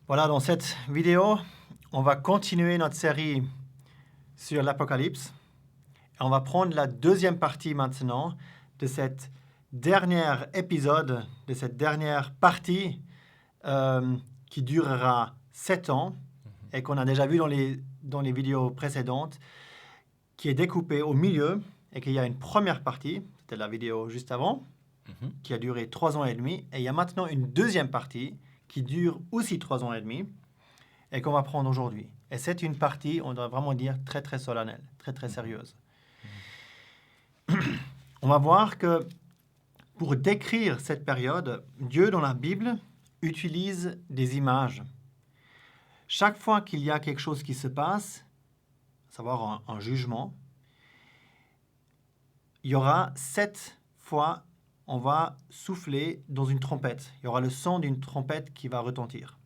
Voilà, dans cette vidéo, on va continuer notre série sur l'Apocalypse. On va prendre la deuxième partie maintenant de cet dernier épisode, de cette dernière partie qui durera 7 ans et qu'on a déjà vu dans les vidéos précédentes, qui est découpée au milieu et qu'il y a une première partie, c'était la vidéo juste avant, qui a duré 3 ans et demi. Et il y a maintenant une deuxième partie qui dure aussi 3 ans et demi et qu'on va prendre aujourd'hui. Et c'est une partie, on doit vraiment dire, très très solennelle, très très sérieuse. On va voir que pour décrire cette période, Dieu dans la Bible utilise des images. Chaque fois qu'il y a quelque chose qui se passe, à savoir un jugement, il y aura 7 fois, on va souffler dans une trompette. Il y aura le son d'une trompette qui va retentir.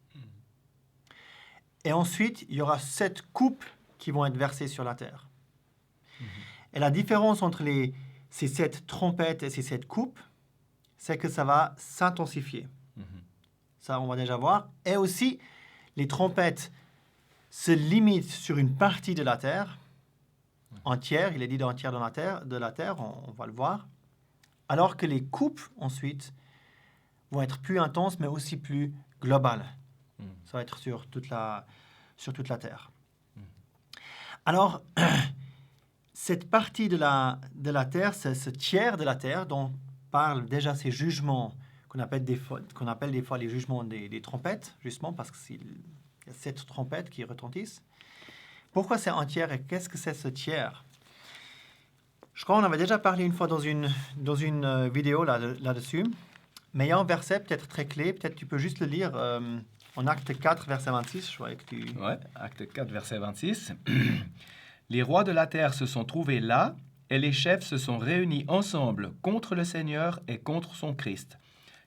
Et ensuite, il y aura 7 coupes qui vont être versées sur la terre. Et la différence entre ces 7 trompettes et ces 7 coupes, c'est que ça va s'intensifier. Ça, on va déjà voir. Et aussi, les trompettes se limitent sur une partie de la terre, entière, il est dit entière de la terre, on va le voir. Alors que les coupes, ensuite, vont être plus intenses, mais aussi plus globales. Ça va être sur toute la terre. Alors, cette partie de la terre, c'est ce tiers de la terre dont parlent déjà ces jugements qu'on appelle des fois les jugements des trompettes, justement parce qu'il y a 7 trompettes qui retentissent. Pourquoi c'est un tiers et qu'est-ce que c'est ce tiers? Je crois qu'on avait déjà parlé une fois dans une vidéo là-dessus, mais il y a un verset peut-être très clé, peut-être tu peux juste le lire en Acte 4, verset 26. Je crois que tu... Ouais, Acte 4, verset 26. Les rois de la terre se sont trouvés là, et les chefs se sont réunis ensemble contre le Seigneur et contre son Christ.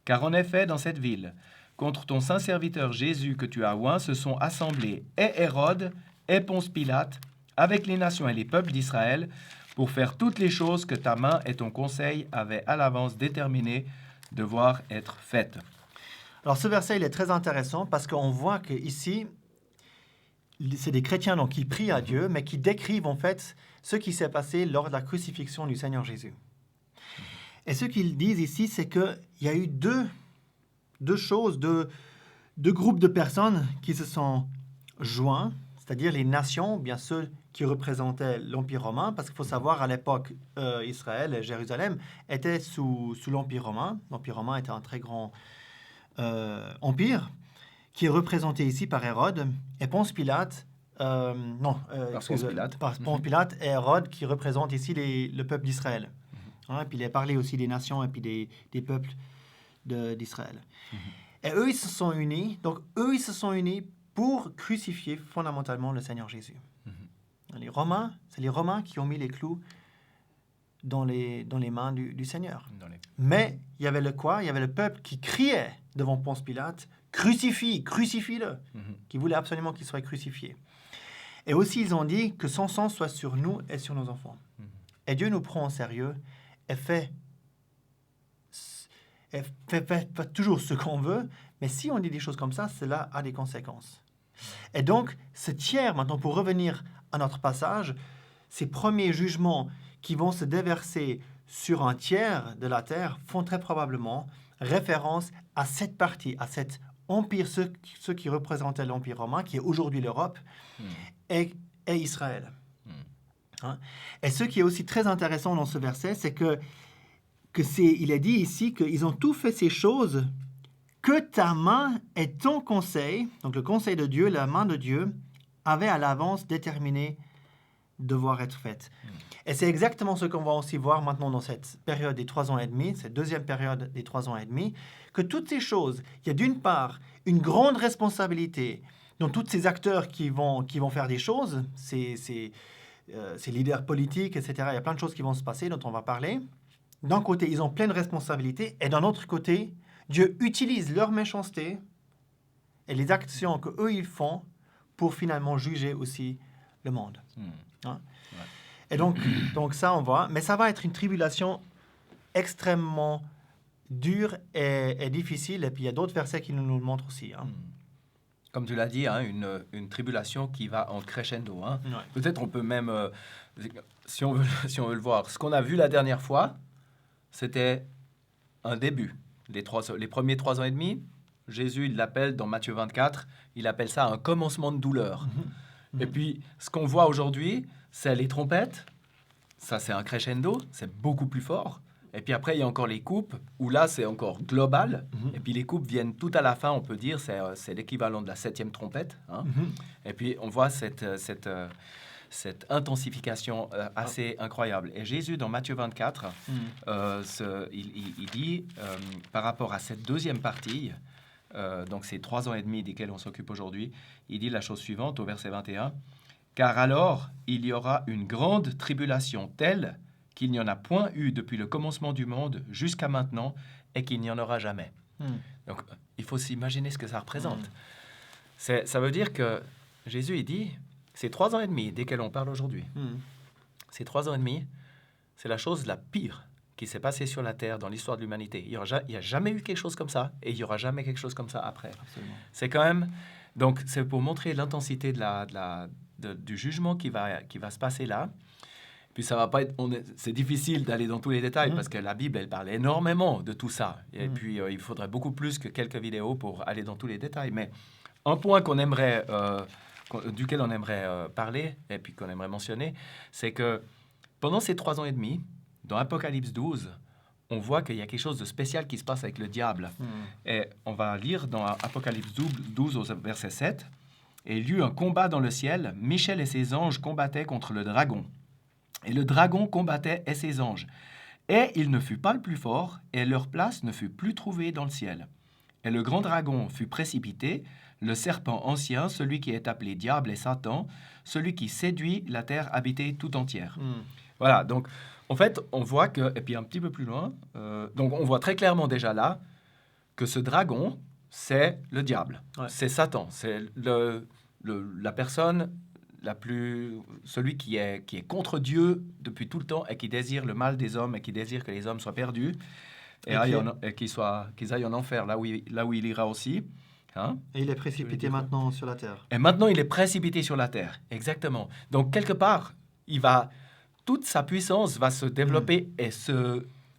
Car en effet, dans cette ville, contre ton saint serviteur Jésus que tu as oint, se sont assemblés et Hérode et Ponce Pilate, avec les nations et les peuples d'Israël, pour faire toutes les choses que ta main et ton conseil avaient à l'avance déterminé devoir être faites. Alors ce verset, il est très intéressant parce qu'on voit qu'ici, c'est des chrétiens donc, qui prient à Dieu, mais qui décrivent en fait ce qui s'est passé lors de la crucifixion du Seigneur Jésus. Et ce qu'ils disent ici, c'est qu'il y a eu deux groupes de personnes qui se sont joints, c'est-à-dire les nations, bien ceux qui représentaient l'Empire romain, parce qu'il faut savoir, à l'époque, Israël et Jérusalem étaient sous l'Empire romain. L'Empire romain était un très grand empire, qui est représenté ici par Hérode, et Ponce Pilate, Ponce Pilate et Hérode, qui représentent ici le peuple d'Israël. Hein, et puis il est parlé aussi des nations et puis des peuples d'Israël. Et eux, ils se sont unis. Donc, eux, ils se sont unis pour crucifier fondamentalement le Seigneur Jésus. Les Romains, c'est les Romains qui ont mis les clous dans les mains du Seigneur. Mais il y avait le quoi? Il y avait le peuple qui criait devant Ponce Pilate, crucifie-le, qui voulait absolument qu'il soit crucifié. Et aussi, ils ont dit que son sang soit sur nous et sur nos enfants. Et Dieu nous prend au sérieux et fait toujours ce qu'on veut, mais si on dit des choses comme ça, cela a des conséquences. Et donc, ce tiers, maintenant, pour revenir à notre passage, ces premiers jugements qui vont se déverser sur un tiers de la terre font très probablement référence à cette partie, à cet empire, ceux qui représentaient l'Empire romain, qui est aujourd'hui l'Europe, et Israël. Hein? Et ce qui est aussi très intéressant dans ce verset, c'est il est dit ici qu'ils ont tout fait ces choses que ta main et ton conseil, donc le conseil de Dieu, la main de Dieu, avaient à l'avance déterminé devoir être faites. Et c'est exactement ce qu'on va aussi voir maintenant dans cette période des 3 ans et demi, cette deuxième période des 3 ans et demi, que toutes ces choses, il y a d'une part une grande responsabilité dans tous ces acteurs qui vont faire des choses, ces leaders politiques, etc. Il y a plein de choses qui vont se passer dont on va parler. D'un côté, ils ont plein de responsabilités, et d'un autre côté, Dieu utilise leur méchanceté et les actions qu'eux, ils font pour finalement juger aussi le monde. Hein? Ouais. Et donc ça, on voit. Mais ça va être une tribulation extrêmement dure et difficile. Et puis, il y a d'autres versets qui nous le montrent aussi. Hein? comme tu l'as dit, hein, une tribulation qui va en crescendo. Hein. Ouais. Peut-être on peut même, si on veut le voir, ce qu'on a vu la dernière fois, c'était un début. Les premiers 3 ans et demi, Jésus, il l'appelle dans Matthieu 24, il appelle ça un commencement de douleur. Et puis, ce qu'on voit aujourd'hui, c'est les trompettes. Ça, c'est un crescendo, c'est beaucoup plus fort. Et puis après, il y a encore les coupes, où là, c'est encore global. Et puis les coupes viennent tout à la fin, on peut dire, c'est l'équivalent de la 7e trompette. Hein. Et puis, on voit cette intensification assez incroyable. Et Jésus, dans Matthieu 24, il dit, par rapport à cette deuxième partie, donc ces 3 ans et demi desquels on s'occupe aujourd'hui, il dit la chose suivante au verset 21. « Car alors, il y aura une grande tribulation telle qu'il n'y en a point eu depuis le commencement du monde jusqu'à maintenant et qu'il n'y en aura jamais. » Donc, il faut s'imaginer ce que ça représente. Ça veut dire que Jésus, il dit, ces 3 ans et demi desquels on parle aujourd'hui, ces 3 ans et demi, c'est la chose la pire qui s'est passée sur la Terre dans l'histoire de l'humanité. Il n'y a jamais eu quelque chose comme ça et il n'y aura jamais quelque chose comme ça après. Absolument. C'est quand même... Donc, c'est pour montrer l'intensité du jugement qui va se passer là. Puis ça va pas être... c'est difficile d'aller dans tous les détails parce que la Bible, elle parle énormément de tout ça. Et puis, il faudrait beaucoup plus que quelques vidéos pour aller dans tous les détails. Mais un point duquel on aimerait parler et puis qu'on aimerait mentionner, c'est que pendant ces 3 ans et demi, dans Apocalypse 12, on voit qu'il y a quelque chose de spécial qui se passe avec le diable. Et on va lire dans Apocalypse 12 au verset 7. « Et il y eut un combat dans le ciel. Michel et ses anges combattaient contre le dragon. Et le dragon combattait et ses anges. Et il ne fut pas le plus fort, et leur place ne fut plus trouvée dans le ciel. Et le grand dragon fut précipité, le serpent ancien, celui qui est appelé diable et Satan, celui qui séduit la terre habitée tout entière. » Voilà, donc en fait, on voit que, et puis un petit peu plus loin, donc on voit très clairement déjà là que ce dragon, c'est le diable, c'est Satan, c'est la personne celui qui est contre Dieu depuis tout le temps et qui désire le mal des hommes et qui désire que les hommes soient perdus et qu'ils aillent en enfer, là où il ira aussi. Hein? Et il est précipité maintenant sur la terre. Et maintenant, il est précipité sur la terre, exactement. Donc, quelque part, toute sa puissance va se développer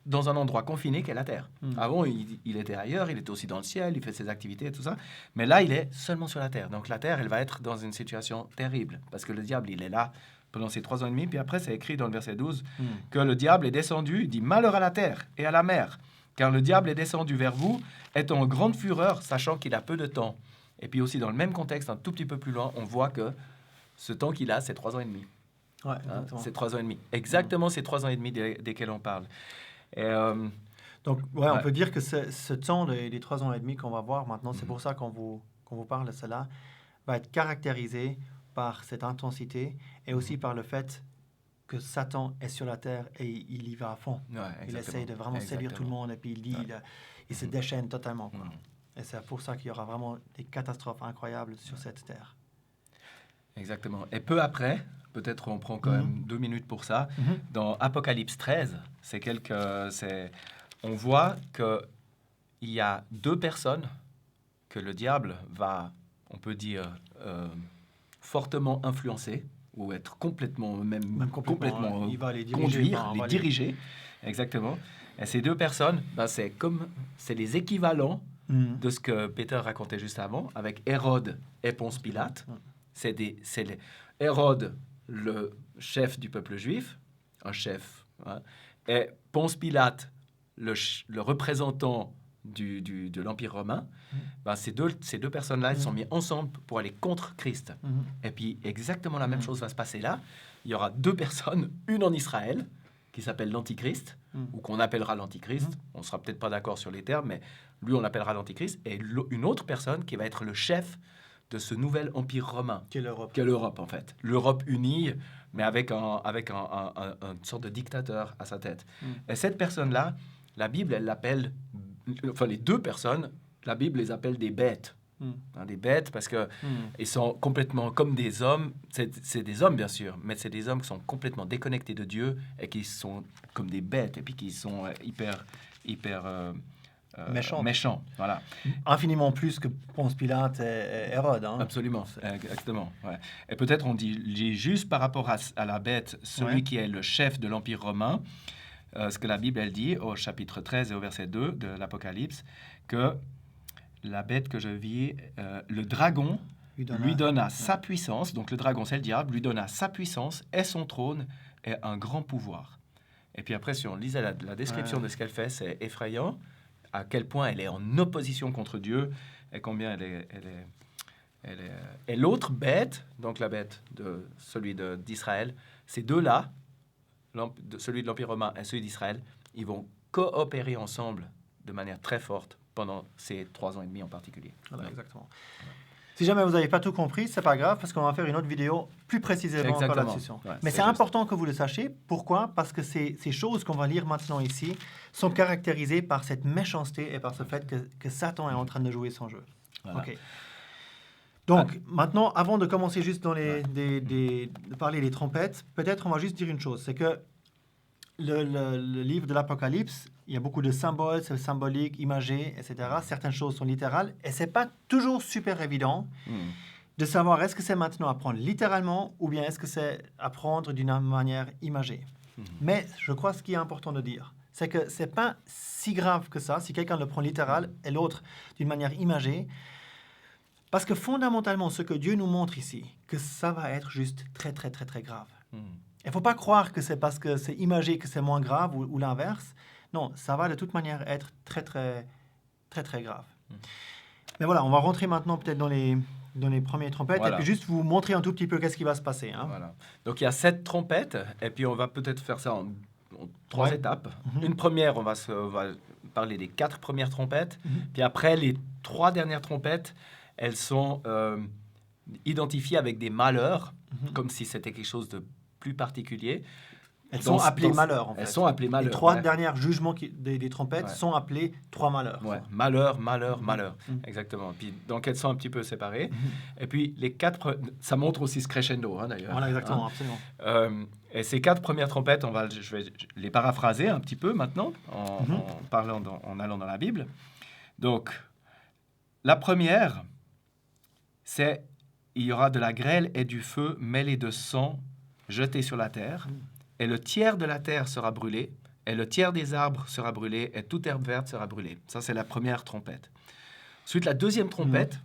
dans un endroit confiné qu'est la terre. Avant, il était ailleurs, il était aussi dans le ciel, il fait ses activités et tout ça. Mais là, il est seulement sur la terre. Donc la terre, elle va être dans une situation terrible. Parce que le diable, il est là pendant ces 3 ans et demi. Puis après, c'est écrit dans le verset 12 que le diable est descendu, il dit « Malheur à la terre et à la mer, car le diable est descendu vers vous, étant en grande fureur, sachant qu'il a peu de temps. » Et puis aussi, dans le même contexte, un tout petit peu plus loin, on voit que ce temps qu'il a, c'est 3 ans et demi. Ouais, c'est 3 ans et demi. Exactement ces 3 ans et demi desquels on parle. Et, donc, on peut dire que ce temps des 3 ans et demi qu'on va voir maintenant, c'est pour ça qu'on vous parle de cela, va être caractérisé par cette intensité et aussi par le fait que Satan est sur la terre et il y va à fond. Il essaye de vraiment séduire tout le monde et puis il se déchaîne totalement. Quoi. Et c'est pour ça qu'il y aura vraiment des catastrophes incroyables sur cette terre. Exactement. Et peu après, peut-être on prend quand même 2 minutes pour ça, dans Apocalypse 13, on voit qu'il y a 2 personnes que le diable va, on peut dire, fortement influencer ou être complètement il va les diriger, exactement. Et ces 2 personnes, c'est les équivalents de ce que Peter racontait juste avant avec Hérode et Ponce Pilate. C'est Hérode, le chef du peuple juif, un chef, hein, et Ponce Pilate, le représentant de l'Empire romain. Ces deux personnes-là, elles sont mises ensemble pour aller contre Christ. Et puis, exactement la même chose va se passer là. Il y aura 2 personnes, une en Israël, qui s'appelle l'Antichrist, ou qu'on appellera l'Antichrist. On ne sera peut-être pas d'accord sur les termes, mais lui, on l'appellera l'Antichrist. Et une autre personne qui va être le chef de ce nouvel empire romain. Qui est l'Europe. Qu'est l'Europe, en fait. L'Europe unie, mais avec une sorte de dictateur à sa tête. Et cette personne-là, la Bible, elle l'appelle... Enfin, les 2 personnes, la Bible les appelle des bêtes. Des bêtes parce qu'ils sont complètement comme des hommes. C'est des hommes, bien sûr, mais c'est des hommes qui sont complètement déconnectés de Dieu et qui sont comme des bêtes et puis qui sont hyper Méchant. Voilà. Infiniment plus que Ponce Pilate et Hérode. Hein. Absolument, exactement. Ouais. Et peut-être on dit juste par rapport à la bête, celui qui est le chef de l'Empire romain, ce que la Bible, elle dit au chapitre 13 et au verset 2 de l'Apocalypse, que la bête que je vis, le dragon lui donna sa puissance, donc le dragon c'est le diable, lui donna sa puissance et son trône et un grand pouvoir. Et puis après, si on lisait la description de ce qu'elle fait, c'est effrayant, à quel point elle est en opposition contre Dieu et combien elle est... Et l'autre bête, donc la bête de celui d'Israël, ces deux-là, celui de l'Empire romain et celui d'Israël, ils vont coopérer ensemble de manière très forte pendant ces 3 ans et demi en particulier. Voilà, exactement. Si jamais vous n'avez pas tout compris, c'est pas grave parce qu'on va faire une autre vidéo plus précisément encore là-dessus. Mais c'est important que vous le sachiez. Pourquoi? Parce que ces choses qu'on va lire maintenant ici sont caractérisées par cette méchanceté et par ce fait que Satan est en train de jouer son jeu. Voilà. Okay. Donc, maintenant, avant de commencer juste dans de parler des trompettes, peut-être on va juste dire une chose, c'est que le livre de l'Apocalypse, il y a beaucoup de symboles, c'est symbolique, imagé, etc. Certaines choses sont littérales et c'est pas toujours super évident de savoir est-ce que c'est maintenant à prendre littéralement ou bien est-ce que c'est à prendre d'une manière imagée. Mais je crois ce qui est important de dire, c'est que c'est pas si grave que ça si quelqu'un le prend littéral et l'autre d'une manière imagée. Parce que fondamentalement, ce que Dieu nous montre ici, que ça va être juste très, très, très, très grave. Il ne faut pas croire que c'est parce que c'est imagé que c'est moins grave ou l'inverse. Non, ça va de toute manière être très, très, très, très grave. Mais voilà, on va rentrer maintenant peut-être dans les premières trompettes et puis juste vous montrer un tout petit peu qu'est-ce qui va se passer. Hein. Voilà. Donc il y a 7 trompettes et puis on va peut-être faire ça en 3 étapes. Une première, on va parler des 4 premières trompettes. Puis après, les 3 dernières trompettes, elles sont identifiées avec des malheurs, comme si c'était quelque chose de plus particulier. Elles sont appelées malheurs, en fait. Elles sont appelées malheurs. Les 3 derniers jugements des trompettes sont appelés 3 malheurs. Ouais. Malheur, malheur, malheur. Exactement. Puis, donc, elles sont un petit peu séparées. Et puis, les 4... Ça montre aussi ce crescendo, hein, d'ailleurs. Voilà, exactement, absolument. Et ces 4 premières trompettes, je vais les paraphraser un petit peu maintenant, en allant dans la Bible. Donc, la première... c'est il y aura de la grêle et du feu mêlés de sang jetés sur la terre, et le tiers de la terre sera brûlé, et le tiers des arbres sera brûlé, et toute herbe verte sera brûlée. Ça, c'est la première trompette. Ensuite, la deuxième trompette,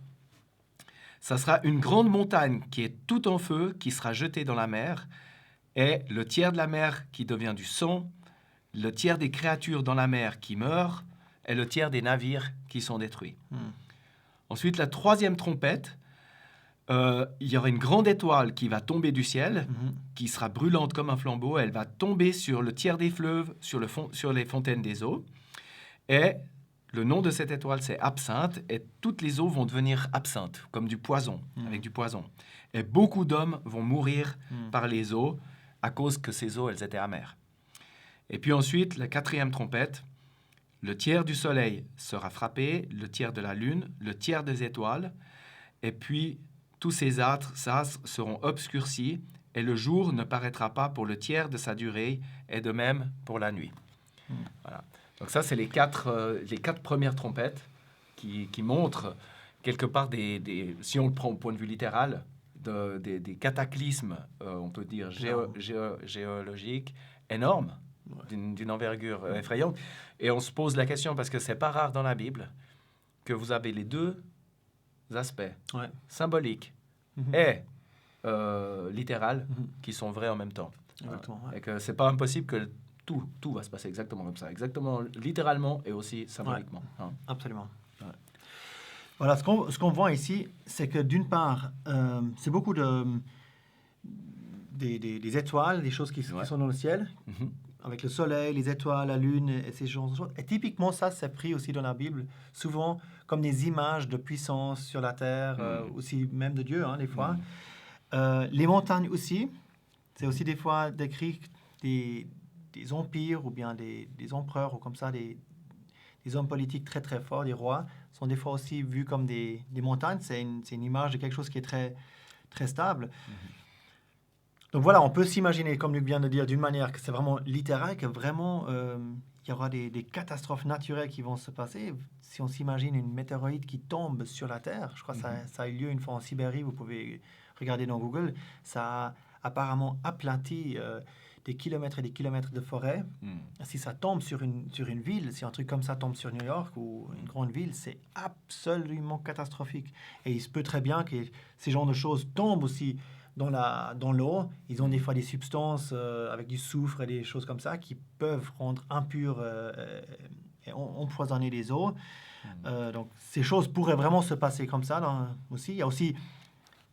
ça sera une grande montagne qui est tout en feu, qui sera jetée dans la mer, et le tiers de la mer qui devient du sang, le tiers des créatures dans la mer qui meurent, et le tiers des navires qui sont détruits. Ensuite, la troisième trompette, il y aura une grande étoile qui va tomber du ciel, qui sera brûlante comme un flambeau. Elle va tomber sur le tiers des fleuves, sur les fontaines des eaux. Et le nom de cette étoile, c'est Absinthe. Et toutes les eaux vont devenir absinthe, comme du poison, avec du poison. Et beaucoup d'hommes vont mourir par les eaux à cause que ces eaux, elles étaient amères. Et puis ensuite, la quatrième trompette, le tiers du soleil sera frappé, le tiers de la lune, le tiers des étoiles. Et puis... tous ces astres seront obscurcis et le jour ne paraîtra pas pour le tiers de sa durée et de même pour la nuit. Voilà. Donc ça, c'est les quatre premières trompettes qui montrent quelque part, si on le prend au point de vue littéral, des cataclysmes, on peut dire, géologiques énormes, d'une envergure effrayante. Et on se pose la question, parce que c'est pas rare dans la Bible, que vous avez les deux aspects symboliques et littéral qui sont vrais en même temps. Et que c'est pas impossible que tout va se passer exactement comme ça, exactement littéralement et aussi symboliquement. Absolument. Voilà, ce qu'on voit ici, c'est que d'une part, c'est beaucoup des étoiles, des choses qui sont dans le ciel, avec le soleil, les étoiles, la lune et ces choses. Et typiquement, ça, c'est pris aussi dans la Bible, souvent comme des images de puissance sur la terre, aussi même de Dieu, des fois. Les montagnes aussi, c'est aussi des fois décrit des empires ou bien des empereurs ou comme ça, des hommes politiques très très forts, des rois, sont des fois aussi vus comme des montagnes. C'est une image de quelque chose qui est très, très stable. Donc voilà, on peut s'imaginer, comme Luc vient de dire, d'une manière que c'est vraiment littéral, que vraiment, il il y aura des catastrophes naturelles qui vont se passer. Si on s'imagine une météorite qui tombe sur la Terre, je crois que ça a eu lieu une fois en Sibérie, vous pouvez regarder dans Google, ça a apparemment aplati des kilomètres et des kilomètres de forêt. Si ça tombe sur une ville, si un truc comme ça tombe sur New York ou une grande ville, c'est absolument catastrophique. Et il se peut très bien que ces genres de choses tombent aussi dans l'eau. Ils ont des fois des substances avec du soufre et des choses comme ça qui peuvent rendre impures et empoisonner les eaux. Donc ces choses pourraient vraiment se passer comme ça aussi. Il y a aussi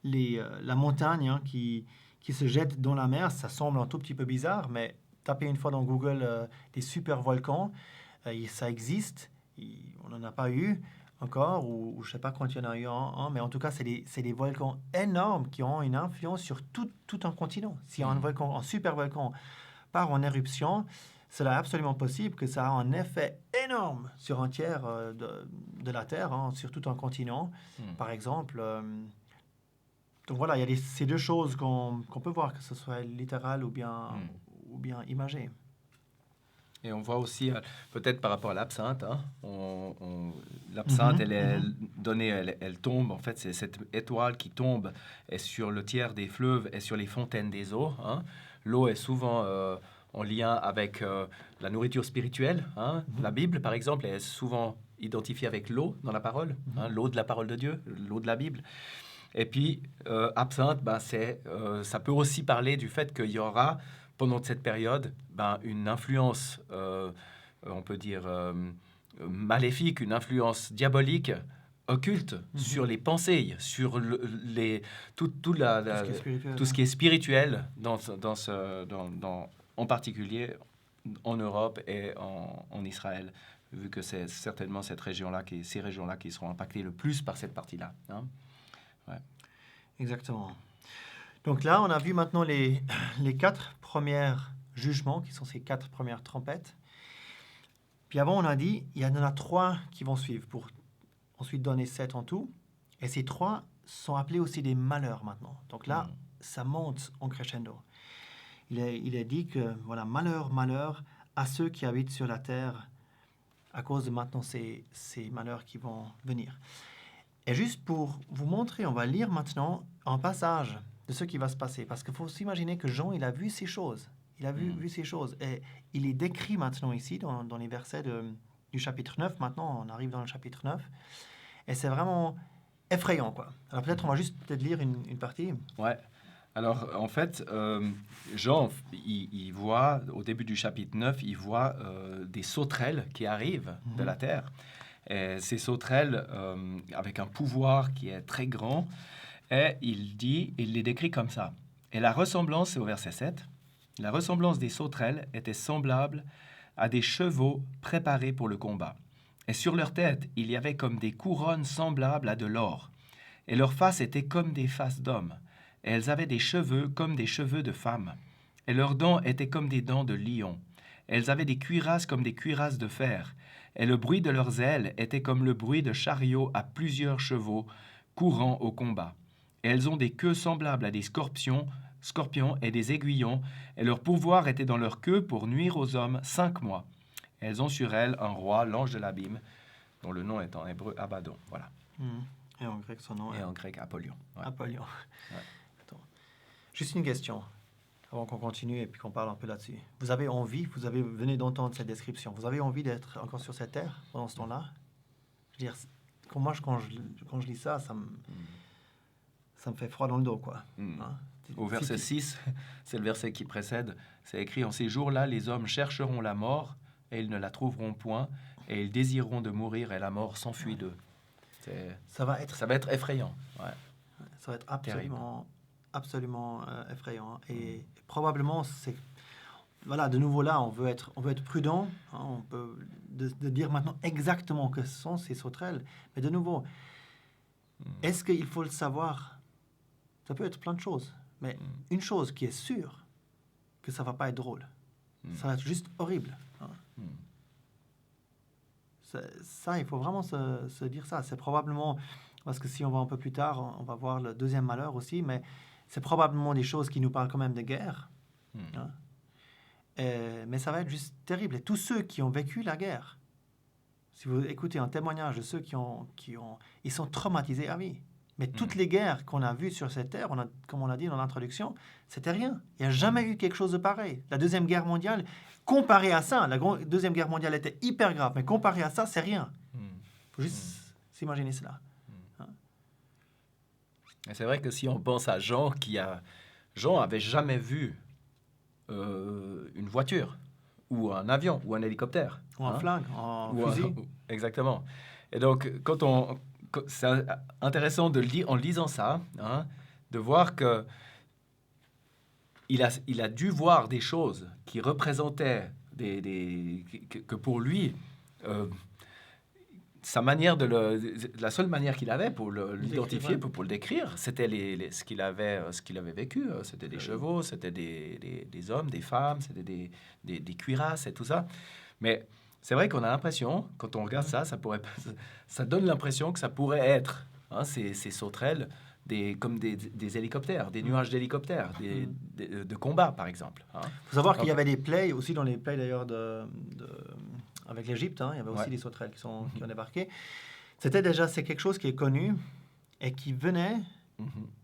la montagne qui se jette dans la mer. Ça semble un tout petit peu bizarre, mais tapez une fois dans Google des super volcans. Ça existe. On n'en a pas eu encore, ou je ne sais pas quand il y en a eu un, mais en tout cas, c'est des volcans énormes qui ont une influence sur tout un continent. Si un super volcan part en éruption, cela est absolument possible que ça a un effet énorme sur un tiers de la Terre, sur tout un continent, par exemple. Donc voilà, il y a ces deux choses qu'on peut voir, que ce soit littéral ou bien imagé. Et on voit aussi, peut-être par rapport à l'absinthe, l'absinthe, elle est donnée, elle tombe, en fait, c'est cette étoile qui tombe est sur le tiers des fleuves et sur les fontaines des eaux. L'eau est souvent en lien avec la nourriture spirituelle. La Bible, par exemple, est souvent identifiée avec l'eau dans la parole, l'eau de la parole de Dieu, l'eau de la Bible. Et puis, absinthe, ça peut aussi parler du fait qu'il y aura, pendant cette période, une influence, on peut dire, maléfique, une influence diabolique, occulte, sur les pensées, sur tout ce qui est spirituel, en particulier en Europe et en Israël, vu que c'est certainement ces régions-là qui seront impactées le plus par cette partie-là. Ouais. Exactement. Donc là, on a vu maintenant les 4 premiers jugements, qui sont ces 4 premières trompettes. Puis avant, on a dit, il y en a 3 qui vont suivre, pour ensuite donner 7 en tout. Et ces 3 sont appelés aussi des malheurs maintenant. Donc là, ça monte en crescendo. Il est dit que, voilà, malheur, malheur à ceux qui habitent sur la terre à cause de maintenant ces malheurs qui vont venir. Et juste pour vous montrer, on va lire maintenant un passage de ce qui va se passer. Parce qu'il faut s'imaginer que Jean, il a vu ces choses. Il a vu ces choses. Et il est décrit maintenant ici, dans les versets du chapitre 9. Maintenant, on arrive dans le chapitre 9. Et c'est vraiment effrayant, quoi. Alors peut-être, on va juste lire une partie. Ouais. Alors, en fait, Jean, il voit, au début du chapitre 9, il voit des sauterelles qui arrivent de la terre. Et ces sauterelles, avec un pouvoir qui est très grand, et il les décrit comme ça. Et la ressemblance, c'est au verset 7, la ressemblance des sauterelles était semblable à des chevaux préparés pour le combat. Et sur leur tête, il y avait comme des couronnes semblables à de l'or. Et leurs faces étaient comme des faces d'hommes. Et elles avaient des cheveux comme des cheveux de femmes. Et leurs dents étaient comme des dents de lion. Et elles avaient des cuirasses comme des cuirasses de fer. Et le bruit de leurs ailes était comme le bruit de chariots à plusieurs chevaux courant au combat. Et elles ont des queues semblables à des scorpions et des aiguillons, et leur pouvoir était dans leur queue pour nuire aux hommes 5 mois. Et elles ont sur elles un roi, l'ange de l'abîme, dont le nom est en hébreu Abaddon. Voilà. Et en grec, son nom est... Et en grec, Apollyon. Ouais. Apollyon. Ouais. Attends. Juste une question, avant qu'on continue et puis qu'on parle un peu là-dessus. Vous venez d'entendre cette description, vous avez envie d'être encore sur cette terre pendant ce temps-là? Je veux dire, quand je lis ça, ça me fait froid dans le dos, quoi. Au verset 6, c'est le verset qui précède, c'est écrit « En ces jours-là, les hommes chercheront la mort, et ils ne la trouveront point, et ils désireront de mourir, et la mort s'enfuit d'eux. » Ça va être effrayant. Ouais. Ça va être absolument effrayant. Et probablement, voilà, de nouveau là, on veut être prudent. On peut de dire maintenant exactement que ce sont ces sauterelles. Mais de nouveau, est-ce qu'il faut le savoir? Ça peut être plein de choses. Mais une chose qui est sûre, que ça va pas être drôle. Ça va être juste horrible. Ça, il faut vraiment se dire ça. C'est probablement, parce que si on va un peu plus tard, on va voir le deuxième malheur aussi, mais c'est probablement des choses qui nous parlent quand même de guerre. Mais ça va être juste terrible. Et tous ceux qui ont vécu la guerre, si vous écoutez un témoignage de ceux ils sont traumatisés à vie. Mais toutes les guerres qu'on a vues sur cette terre, comme on l'a dit dans l'introduction, c'était rien. Il n'y a jamais eu quelque chose de pareil. La Deuxième Guerre mondiale, comparé à ça, Deuxième Guerre mondiale était hyper grave, mais comparé à ça, c'est rien. Il faut juste s'imaginer cela. Et c'est vrai que si on pense à Jean, Jean n'avait jamais vu une voiture, ou un avion, ou un hélicoptère. Ou un flingue, un fusil. Exactement. Et donc, c'est intéressant en lisant ça, de voir que il a dû voir des choses qui représentaient que pour lui, sa manière la seule manière qu'il avait pour l'identifier, pour le décrire, c'était ce qu'il avait vécu. C'était des chevaux, c'était des hommes, des femmes, c'était des cuirasses et tout ça. Mais c'est vrai qu'on a l'impression, quand on regarde ça, ça donne l'impression que ça pourrait être ces sauterelles comme des hélicoptères, des nuages d'hélicoptères, de combat, par exemple. Il faut savoir qu'il y avait des plays, aussi dans les plays d'ailleurs avec l'Égypte, il y avait aussi des sauterelles qui ont débarqué. C'est quelque chose qui est connu et qui venait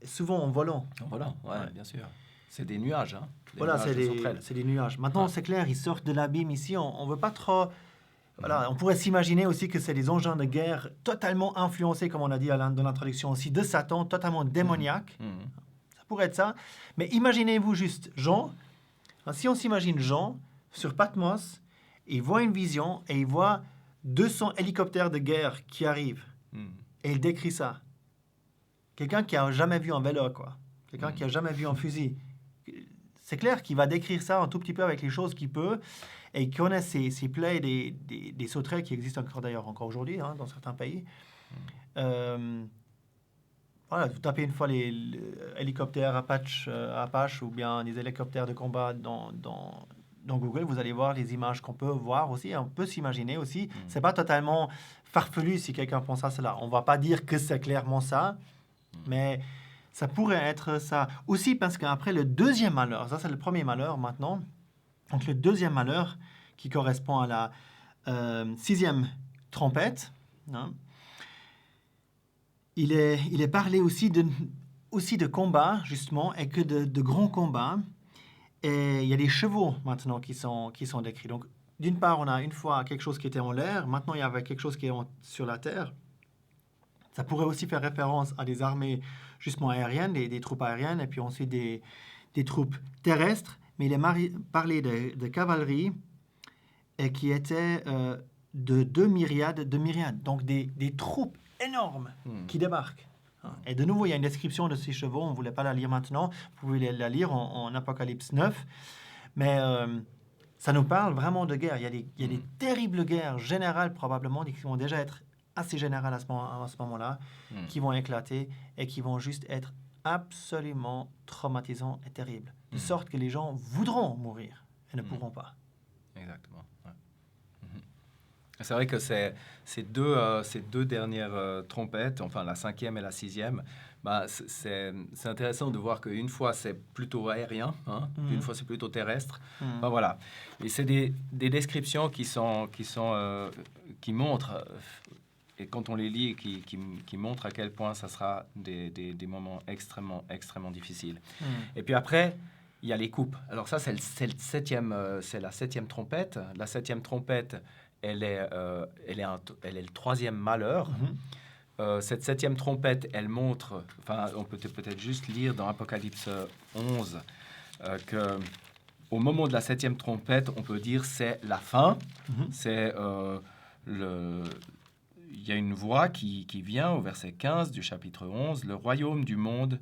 souvent en volant. En volant, bien sûr. C'est des nuages. C'est des nuages. Maintenant, c'est clair, ils sortent de l'abîme ici. On ne veut pas trop... Voilà, on pourrait s'imaginer aussi que c'est des engins de guerre totalement influencés, comme on a dit dans l'introduction aussi, de Satan, totalement démoniaques. Ça pourrait être ça. Mais imaginez-vous juste Jean. Si on s'imagine Jean sur Patmos, il voit une vision et il voit 200 hélicoptères de guerre qui arrivent. Et il décrit ça. Quelqu'un qui n'a jamais vu un vélo, quoi. Quelqu'un qui n'a jamais vu un fusil. C'est clair qu'il va décrire ça un tout petit peu avec les choses qu'il peut. Et il connaît ces plaies des sauterelles qui existent encore aujourd'hui dans certains pays. Voilà, vous tapez une fois les hélicoptères Apache ou bien des hélicoptères de combat dans Google, vous allez voir les images qu'on peut voir aussi. On peut s'imaginer aussi. C'est pas totalement farfelu si quelqu'un pense à cela. On va pas dire que c'est clairement ça, mais ça pourrait être ça. Aussi parce qu'après le deuxième malheur, ça c'est le premier malheur maintenant, donc le deuxième malheur qui correspond à la 6e trompette, il est parlé aussi de combat, justement, et que de grands combats. Et il y a des chevaux maintenant qui sont décrits. Donc, d'une part, on a une fois quelque chose qui était en l'air, maintenant il y avait quelque chose qui est sur la terre. Ça pourrait aussi faire référence à des armées justement aériennes, des troupes aériennes, et puis ensuite des troupes terrestres. Mais il est parlé de cavalerie et qui était de 2 myriades de myriades. Donc des troupes énormes qui débarquent. Et de nouveau, il y a une description de ces chevaux. On ne voulait pas la lire maintenant. Vous pouvez la lire en Apocalypse 9. Mais ça nous parle vraiment de guerre. Il y a des terribles guerres générales probablement qui vont déjà être assez générales à ce moment-là, qui vont éclater et qui vont juste être absolument traumatisants et terribles. De sorte que les gens voudront mourir et ne pourront pas. Exactement. Ouais. C'est vrai que ces deux dernières trompettes, enfin la 5e et la 6e, c'est intéressant de voir qu'une fois c'est plutôt aérien, une fois c'est plutôt terrestre. Voilà. Et c'est des descriptions qui montrent, et quand on les lit, qui montrent à quel point ça sera des moments extrêmement, extrêmement difficiles. Et puis après, il y a les coupes. Alors ça, c'est la 7e trompette. La 7e trompette, elle est le 3e malheur. Cette 7e trompette, elle montre, on peut peut-être juste lire dans Apocalypse 11 que au moment de la 7e trompette, on peut dire c'est la fin. C'est il y a une voix qui vient au verset 15 du chapitre 11. Le royaume du monde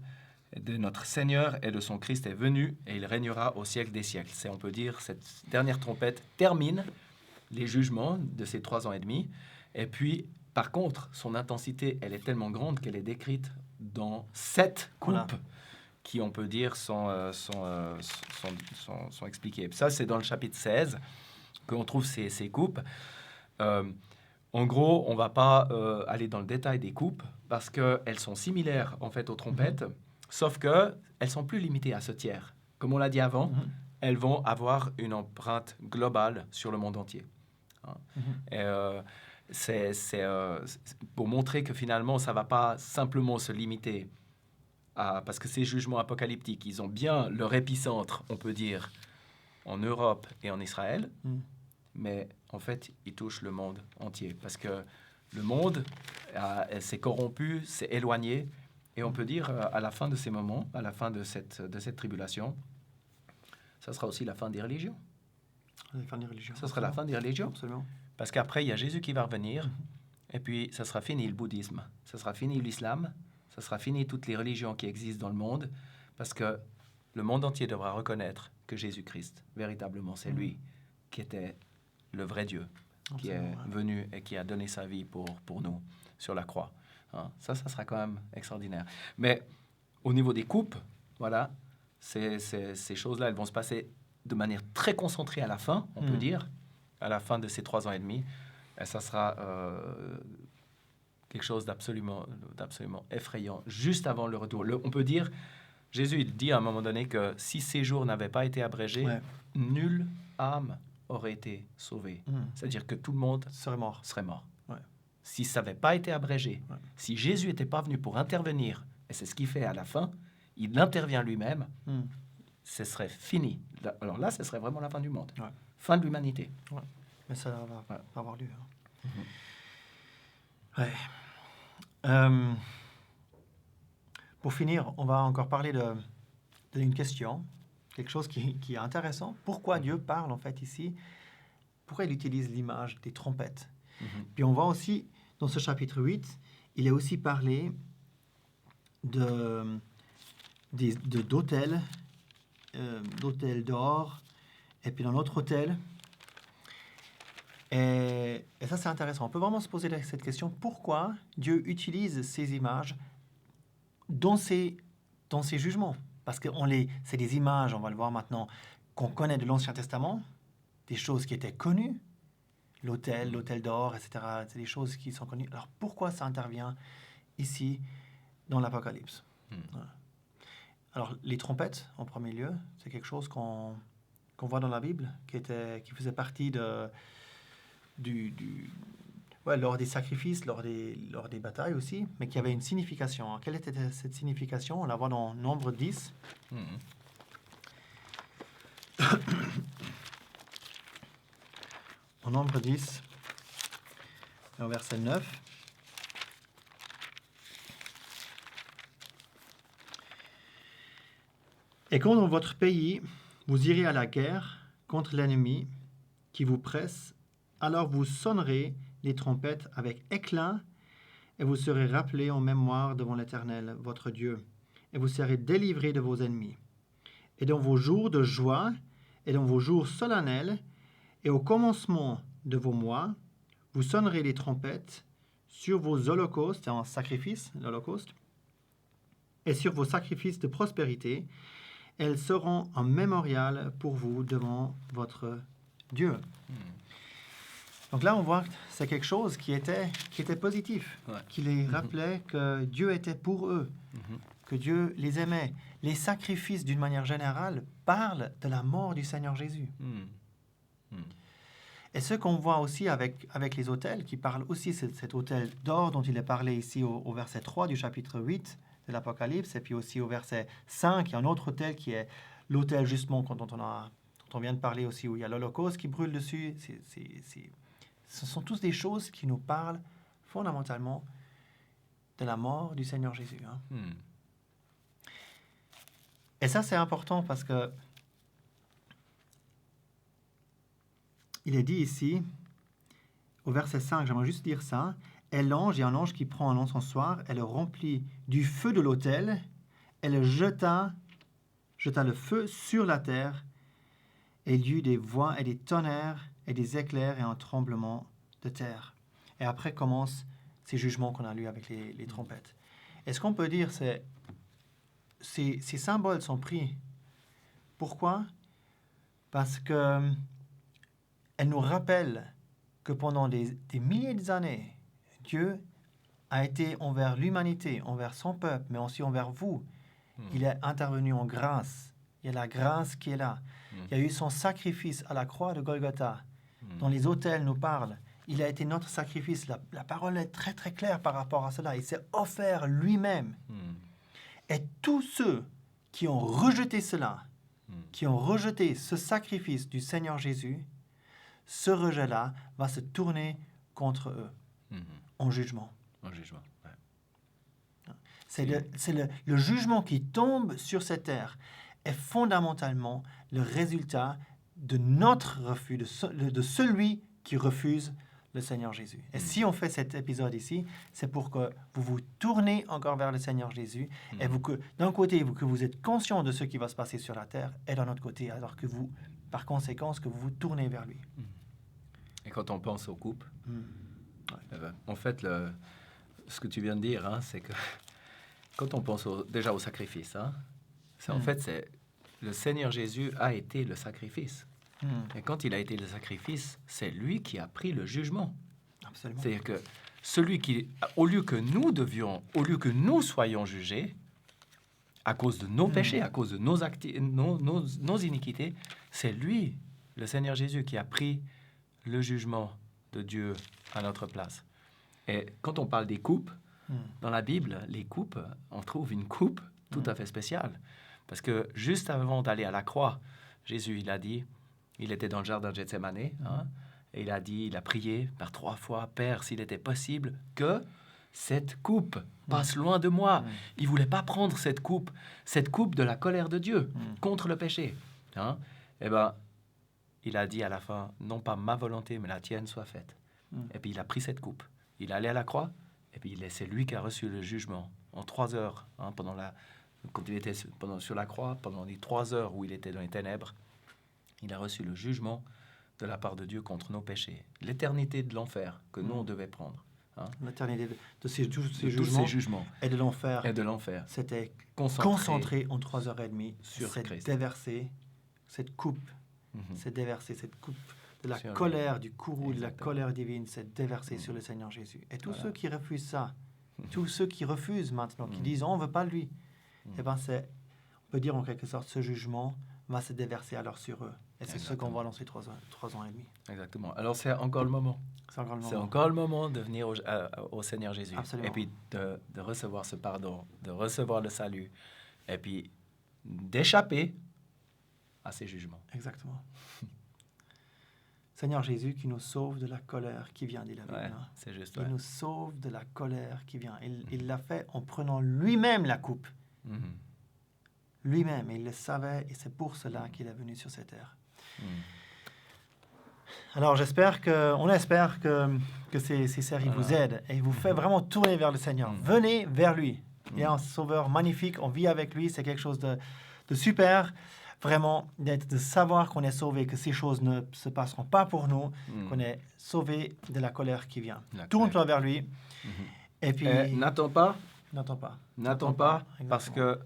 de notre Seigneur et de son Christ est venu et il régnera au siècle des siècles. On peut dire, cette dernière trompette termine les jugements de ces 3 ans et demi. Et puis, par contre, son intensité, elle est tellement grande qu'elle est décrite dans 7 coupes qui, on peut dire, sont expliquées. Et ça, c'est dans le chapitre 16 qu'on trouve ces coupes. En gros, on ne va pas aller dans le détail des coupes parce qu'elles sont similaires, en fait, aux trompettes. Sauf qu'elles sont plus limitées à ce tiers. Comme on l'a dit avant, elles vont avoir une empreinte globale sur le monde entier. Hein. Et, c'est pour montrer que finalement, ça ne va pas simplement se limiter parce que ces jugements apocalyptiques, ils ont bien leur épicentre, on peut dire, en Europe et en Israël, mais en fait, ils touchent le monde entier parce que le monde s'est corrompu, s'est éloigné, et on peut dire à la fin de ces moments, à la fin de cette tribulation, ça sera aussi la fin des religions. La fin des religions. Ça sera la fin des religions. Absolument. Parce qu'après, il y a Jésus qui va revenir, et puis ça sera fini le bouddhisme, ça sera fini l'islam, ça sera fini toutes les religions qui existent dans le monde, parce que le monde entier devra reconnaître que Jésus-Christ, véritablement, c'est lui qui était le vrai Dieu, qui est venu et qui a donné sa vie pour nous sur la croix. Hein? Ça sera quand même extraordinaire. Mais au niveau des coupes, voilà, ces choses-là, elles vont se passer de manière très concentrée à la fin, on peut dire, à la fin de ces 3 ans et demi. Et ça sera quelque chose d'absolument effrayant, juste avant le retour. On peut dire, Jésus il dit à un moment donné que si ces jours n'avaient pas été abrégés, nulle âme aurait été sauvée. C'est-à-dire que tout le monde serait mort. Ouais. Si ça n'avait pas été abrégé, si Jésus n'était pas venu pour intervenir, et c'est ce qu'il fait à la fin, il intervient lui-même, ce serait fini. Alors là, ce serait vraiment la fin du monde. Ouais. Fin de l'humanité. Ouais. Mais ça va pas avoir lieu. Hein. Ouais. Pour finir, on va encore parler d'une question, quelque chose qui est intéressant. Pourquoi Dieu parle en fait ici? Pourquoi il utilise l'image des trompettes? Puis on voit aussi, dans ce chapitre 8, il est aussi parlé d'autels d'or, et puis dans l'autre autel. Et ça, c'est intéressant. On peut vraiment se poser cette question. Pourquoi Dieu utilise ces images dans ses jugements? Parce que c'est des images, on va le voir maintenant, qu'on connaît de l'Ancien Testament, des choses qui étaient connues, l'autel d'or, etc. C'est des choses qui sont connues. Alors, pourquoi ça intervient ici, dans l'Apocalypse? Voilà. Alors, les trompettes, en premier lieu, c'est quelque chose qu'on voit dans la Bible, qui faisait partie lors des sacrifices, lors des batailles aussi, mais qui avait une signification. Alors, quelle était cette signification? On la voit dans Nombre 10. En Nombre 10, au verset 9. Et quand dans votre pays, vous irez à la guerre contre l'ennemi qui vous presse, alors vous sonnerez les trompettes avec éclat et vous serez rappelés en mémoire devant l'Éternel, votre Dieu, et vous serez délivrés de vos ennemis. Et dans vos jours de joie et dans vos jours solennels et au commencement de vos mois, vous sonnerez les trompettes sur vos holocaustes, en sacrifice, l'holocauste, et sur vos sacrifices de prospérité. Elles seront un mémorial pour vous devant votre Dieu. Donc là, on voit que c'est quelque chose qui était positif, qui les rappelait que Dieu était pour eux, que Dieu les aimait. Les sacrifices, d'une manière générale, parlent de la mort du Seigneur Jésus. Et ce qu'on voit aussi avec les autels, qui parlent aussi de cet autel d'or dont il est parlé ici au verset 3 du chapitre 8 de l'Apocalypse, et puis aussi au verset 5, il y a un autre autel qui est l'autel justement dont on vient de parler aussi, où il y a l'Holocauste qui brûle dessus. Ce sont tous des choses qui nous parlent fondamentalement de la mort du Seigneur Jésus. Hein. Et ça, c'est important parce que il est dit ici, au verset 5, j'aimerais juste dire ça, « Et l'ange, il y a un ange qui prend un encensoir, elle le remplit du feu de l'autel, elle jeta le feu sur la terre, et il y eut des voix et des tonnerres et des éclairs et un tremblement de terre. » Et après commencent ces jugements qu'on a lus avec les trompettes. Et ce qu'on peut dire, c'est ces symboles sont pris. Pourquoi? Parce que elles nous rappellent que pendant des milliers d'années, Dieu a été envers l'humanité, envers son peuple, mais aussi envers vous. Il est intervenu en grâce Il y a la grâce qui est là. Il y a eu son sacrifice à la croix de Golgotha, dont les autels nous parlent. Il a été notre sacrifice. La parole est très très claire par rapport à cela. Il s'est offert lui-même. Et tous ceux qui ont rejeté cela, qui ont rejeté ce sacrifice du Seigneur Jésus, ce rejet-là va se tourner contre eux en jugement. En jugement, ouais. C'est le jugement qui tombe sur cette terre est fondamentalement le résultat de notre refus, de celui qui refuse le Seigneur Jésus. Et si on fait cet épisode ici, c'est pour que vous vous tournez encore vers le Seigneur Jésus et d'un côté, que vous êtes conscient de ce qui va se passer sur la terre et d'un autre côté, alors que vous, par conséquence, que vous vous tournez vers lui. Et quand on pense aux coupes, en fait, ce que tu viens de dire, hein, c'est que quand on pense déjà au sacrifice, hein, en fait, c'est le Seigneur Jésus a été le sacrifice. Et quand il a été le sacrifice, c'est lui qui a pris le jugement. Absolument. C'est-à-dire que celui qui, au lieu que nous soyons jugés, à cause de nos péchés, à cause de nos iniquités, c'est lui, le Seigneur Jésus, qui a pris le jugement de Dieu à notre place. Et quand on parle des coupes, dans la Bible, les coupes, on trouve une coupe tout à fait spéciale. Parce que juste avant d'aller à la croix, Jésus, il a dit, il était dans le jardin de Gethsémane, hein, et il a prié par 3 fois, « Père, s'il était possible, que cette coupe passe loin de moi. » Il ne voulait pas prendre cette coupe de la colère de Dieu contre le péché. Hein. Eh bien, il a dit à la fin, « Non pas ma volonté, mais la tienne soit faite. » Et puis il a pris cette coupe. Il est allé à la croix, et puis c'est lui qui a reçu le jugement en 3 heures, hein, quand il était sur la croix, pendant les 3 heures où il était dans les ténèbres. Il a reçu le jugement de la part de Dieu contre nos péchés. L'éternité de l'enfer que nous, on devait prendre. Hein. L'éternité de tous ces jugements et de l'enfer. C'était concentré en 3h30 sur Christ. Déversé cette coupe. C'est déversé cette coupe de la colère, du courroux, de la colère divine, c'est déversé sur le Seigneur Jésus. Et tous ceux qui refusent ça, tous ceux qui refusent maintenant, qui disent « on ne veut pas lui », eh ben on peut dire en quelque sorte, ce jugement va se déverser alors sur eux. Et c'est ce qu'on voit dans ces 3 ans et demi. Exactement. Alors c'est encore le moment. C'est encore le moment de venir au Seigneur Jésus. Absolument. Et puis de recevoir ce pardon, de recevoir le salut, et puis d'échapper à ces jugements. Exactement. Seigneur Jésus qui nous sauve de la colère qui vient, dit la Bible. Ouais, c'est juste. Il nous sauve de la colère qui vient. Il l'a fait en prenant lui-même la coupe. Lui-même, il le savait et c'est pour cela qu'il est venu sur cette terre. Alors on espère que ces séries vous aident et vous fait vraiment tourner vers le Seigneur. Venez vers lui. Il est un sauveur magnifique, on vit avec lui, c'est quelque chose de super. Vraiment, de savoir qu'on est sauvé, que ces choses ne se passeront pas pour nous, qu'on est sauvé de la colère qui vient. Tourne-toi vers lui. Et puis... N'attends pas. N'attends pas, parce que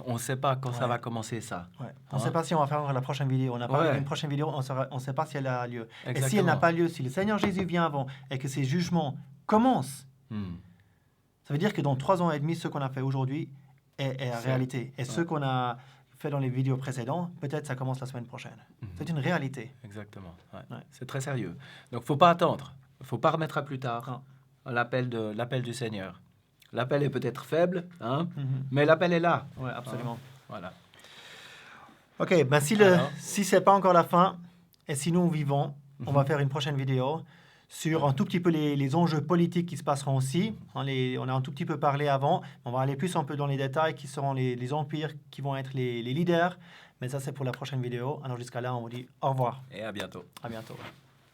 on ne sait pas quand ça va commencer, ça. Ouais. On ne sait pas si on va faire la prochaine vidéo. On a parlé d'une prochaine vidéo, on ne sait pas si elle a lieu. Exactement. Et si elle n'a pas lieu, si le Seigneur Jésus vient avant et que ces jugements commencent, ça veut dire que dans 3 ans et demi, ce qu'on a fait aujourd'hui est la réalité. Et ce qu'on a fait dans les vidéos précédentes, peut-être ça commence la semaine prochaine. C'est une réalité. Exactement. Ouais. C'est très sérieux. Donc, il ne faut pas attendre. Il ne faut pas remettre à plus tard l'appel du Seigneur. L'appel est peut-être faible, hein, mais l'appel est là. Oui, absolument. Voilà. OK, ben si ce n'est pas encore la fin, et si nous vivons, on va faire une prochaine vidéo sur un tout petit peu les enjeux politiques qui se passeront aussi. On a un tout petit peu parlé avant. On va aller plus un peu dans les détails qui seront les empires qui vont être les leaders. Mais ça, c'est pour la prochaine vidéo. Alors jusqu'à là, on vous dit au revoir. Et à bientôt. À bientôt. Ouais.